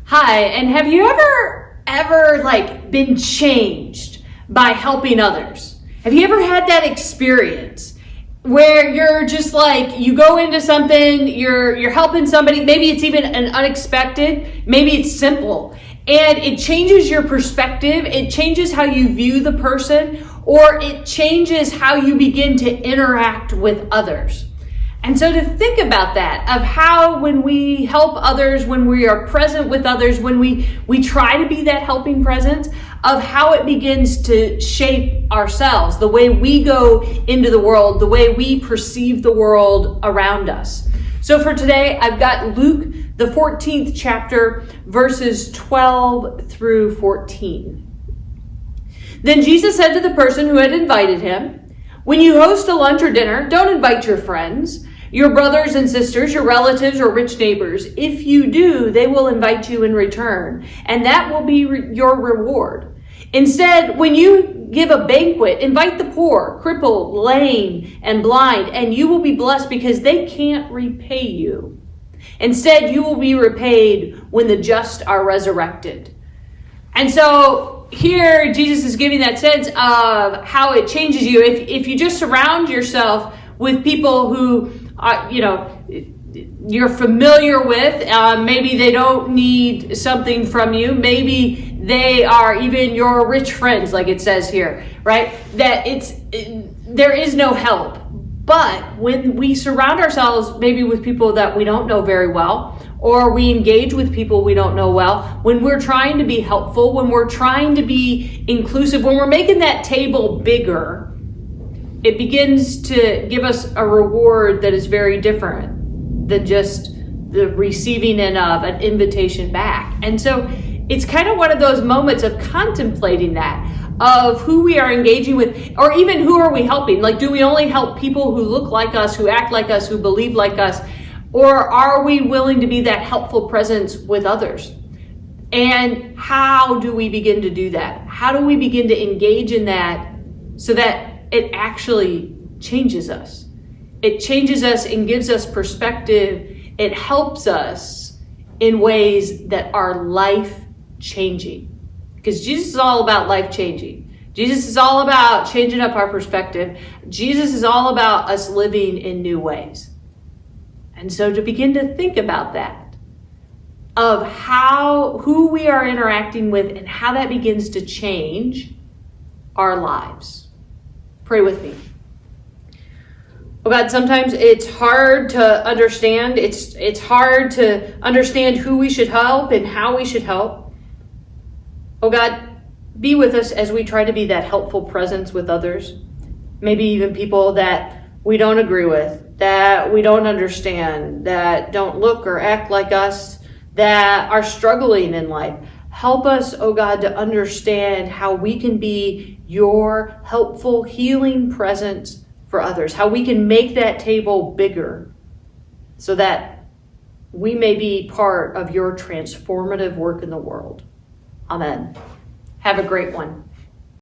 Hi, and have you ever been changed by helping others? Have you ever had that experience where you're just you go into something, you're helping somebody, maybe it's even an unexpected, maybe it's simple, and it changes your perspective, it changes how you view the person, or it changes how you begin to interact with others. And so to think about that, of how when we help others, when we are present with others, when we try to be that helping presence, of how it begins to shape ourselves, the way we go into the world, the way we perceive the world around us. So for today, I've got Luke, the 14th chapter, verses 12 through 14. Then Jesus said to the person who had invited him, "When you host a lunch or dinner, don't invite your friends, your brothers and sisters, your relatives, or rich neighbors. If you do, they will invite you in return, and that will be your reward. Instead, when you give a banquet, invite the poor, crippled, lame, and blind, and you will be blessed because they can't repay you. Instead, you will be repaid when the just are resurrected." And so here, Jesus is giving that sense of how it changes you. If you just surround yourself with people who you're familiar with, maybe they don't need something from you, maybe they are even your rich friends, like it says here, right? That there is no help. But when we surround ourselves maybe with people that we don't know very well, or we engage with people we don't know well, when we're trying to be helpful, when we're trying to be inclusive, when we're making that table bigger, it begins to give us a reward that is very different than just the receiving of an invitation back. And so it's kind of one of those moments of contemplating that, of who we are engaging with, or even who are we helping? Do we only help people who look like us, who act like us, who believe like us? Or are we willing to be that helpful presence with others? And how do we begin to do that? How do we begin to engage in that so that it actually changes us? It changes us and gives us perspective. It helps us in ways that are life-changing. Because Jesus is all about life-changing. Jesus is all about changing up our perspective. Jesus is all about us living in new ways. And so to begin to think about that, of who we are interacting with and how that begins to change our lives. Pray with me. Oh God, sometimes it's hard to understand. It's hard to understand who we should help and how we should help. Oh God, be with us as we try to be that helpful presence with others. Maybe even people that we don't agree with, that we don't understand, that don't look or act like us, that are struggling in life. Help us, oh God, to understand how we can be your helpful, healing presence for others, how we can make that table bigger so that we may be part of your transformative work in the world. Amen. Have a great one.